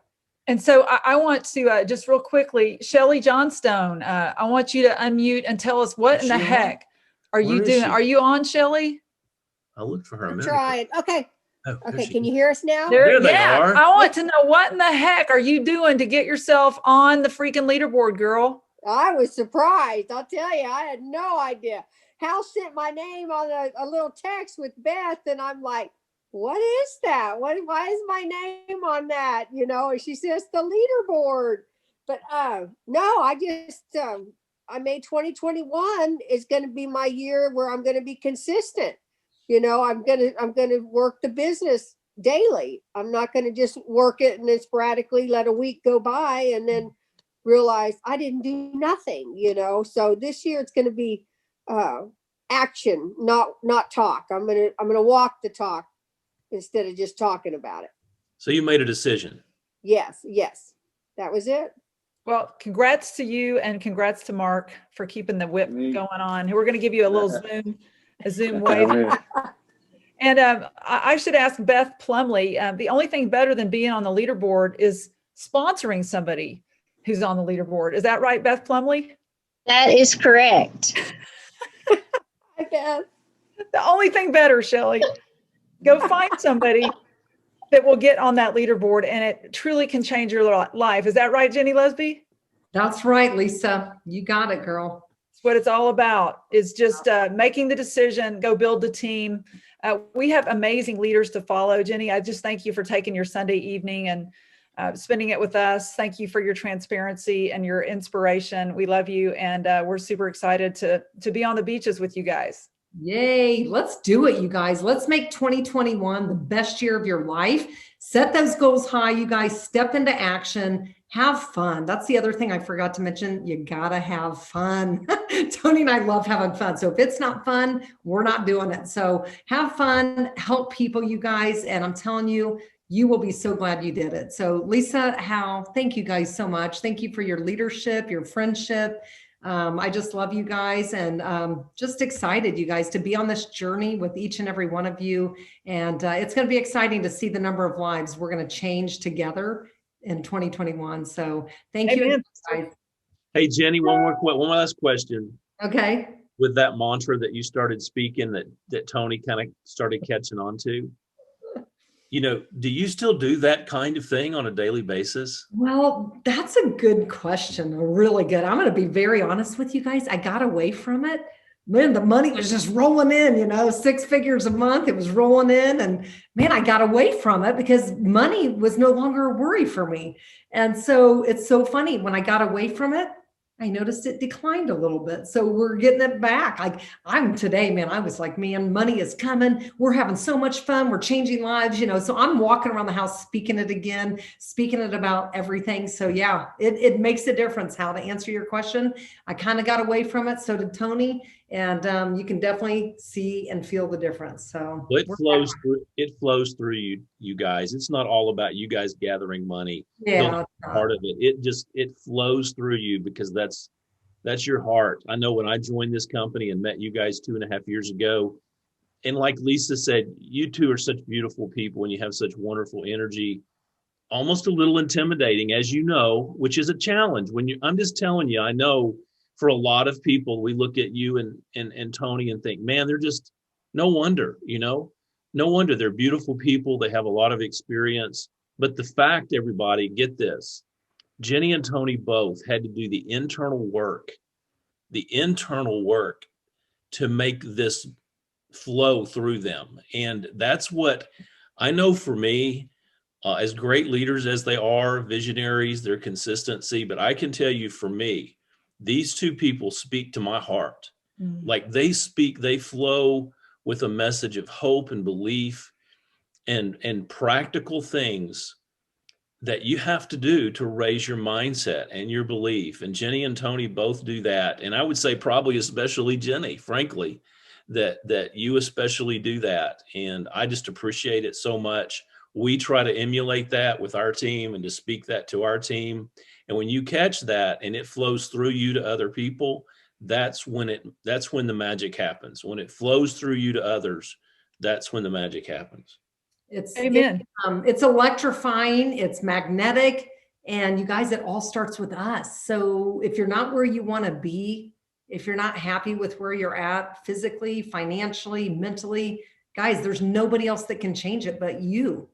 And so I want to just real quickly, Shelly Johnstone, I want you to unmute and tell us what in the heck are you doing? Are you on, Shelly? I looked for her. I'm trying. Okay. Oh, Okay. Can you hear us now? There they are. I want to know what in the heck are you doing to get yourself on the freaking leaderboard, girl? I was surprised. I'll tell you, I had no idea. Hal sent my name on a little text with Beth, and I'm like, what is that? Why is my name on that? You know, and she says the leaderboard. But no, I just I made 2021 is going to be my year where I'm going to be consistent. You know, I'm gonna work the business daily. I'm not going to just work it and then sporadically let a week go by and then realize I didn't do nothing. You know, so this year it's going to be action, not talk. I'm gonna walk the talk instead of just talking about it. So you made a decision. Yes, that was it. Well, congrats to you and congrats to Mark for keeping the whip going on. We're going to give you a little Zoom wave. And I should ask Beth Plumley, the only thing better than being on the leaderboard is sponsoring somebody who's on the leaderboard. Is that right, Beth Plumley? That is correct. I guess. The only thing better, Shelly. Go find somebody that will get on that leaderboard and it truly can change your life. Is that right, Jenny Lusby? That's right, Lisa. You got it, girl. That's what it's all about, is just making the decision, go build the team. We have amazing leaders to follow. Jenny, I just thank you for taking your Sunday evening and spending it with us. Thank you for your transparency and your inspiration. We love you. And we're super excited to be on the beaches with you guys. Yay. Let's do it, you guys. Let's make 2021 the best year of your life. Set those goals high, you guys. Step into action. Have fun. That's the other thing I forgot to mention. You gotta have fun. Tony and I love having fun. So if it's not fun, we're not doing it. So have fun, help people, you guys. And I'm telling you, you will be so glad you did it. So Lisa, Hal, thank you guys so much. Thank you for your leadership, your friendship. I just love you guys and just excited, you guys, to be on this journey with each and every one of you. And it's going to be exciting to see the number of lives we're going to change together in 2021. So thank you, Amen. guys. Hey, Jenny, one last question. Okay. With that mantra that you started speaking that Tony kind of started catching on to, do you still do that kind of thing on a daily basis? Well, that's a good question. Really good. I'm going to be very honest with you guys. I got away from it. Man, the money was just rolling in, 6 figures a month. It was rolling in. And man, I got away from it because money was no longer a worry for me. And so it's so funny. When I got away from it, I noticed it declined a little bit. So we're getting it back. Like I'm today, man, I was like, man, money is coming. We're having so much fun. We're changing lives, so I'm walking around the house, speaking it again, speaking it about everything. So yeah, it makes a difference. How to answer your question. I kind of got away from it. So did Tony. And you can definitely see and feel the difference. So It flows through you guys. It's not all about you guys gathering money. Yeah, Part of it. It flows through you because that's your heart. I know when I joined this company and met you guys 2.5 years ago, and like Lisa said, you two are such beautiful people and you have such wonderful energy, almost a little intimidating, as you know, which is a challenge. I'm just telling you, I know for a lot of people, we look at you and Tony and think, man, they're just no wonder, no wonder. They're beautiful people. They have a lot of experience. But the fact, everybody, get this, Jenny and Tony both had to do the internal work to make this flow through them. And that's what I know for me, as great leaders as they are, visionaries, their consistency. But I can tell you for me, these two people speak to my heart. Like they flow with a message of hope and belief and practical things that you have to do to raise your mindset and your belief. And Jenny and Tony both do that. And I would say probably especially Jenny, frankly, that you especially do that. And I just appreciate it so much. We try to emulate that with our team and to speak that to our team. And when you catch that and it flows through you to other people, that's when the magic happens. When it flows through you to others, that's when the magic happens. Amen. It's electrifying. It's magnetic. And you guys, it all starts with us. So if you're not where you want to be, if you're not happy with where you're at physically, financially, mentally, guys, there's nobody else that can change it but you.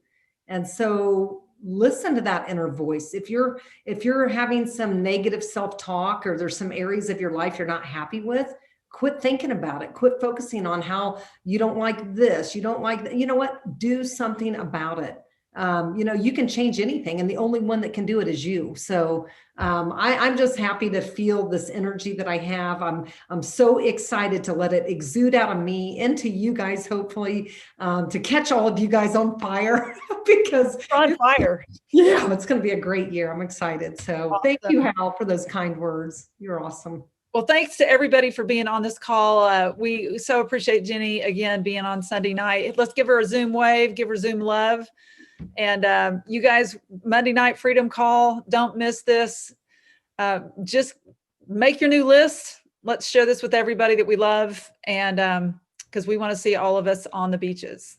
And so listen to that inner voice. If you're having some negative self-talk or there's some areas of your life you're not happy with, quit thinking about it. Quit focusing on how you don't like this. You don't like that. You know what? Do something about it. You can change anything, and the only one that can do it is you. So I'm just happy to feel this energy that I have. I'm so excited to let it exude out of me into you guys, hopefully, to catch all of you guys on fire because On fire. Yeah, it's going to be a great year. I'm excited. So Awesome. Thank you, Hal, for those kind words. You're awesome. Well, thanks to everybody for being on this call. We so appreciate Jenny again being on Sunday night. Let's give her a Zoom wave, give her Zoom love. And you guys, Monday night Freedom Call, don't miss this. Just make your new list. Let's share this with everybody that we love. And because we want to see all of us on the beaches.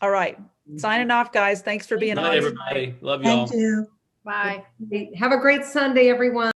All right. Signing off, guys. Thanks for being on. Bye, everybody. Love y'all. Thank you. Bye. Have a great Sunday, everyone.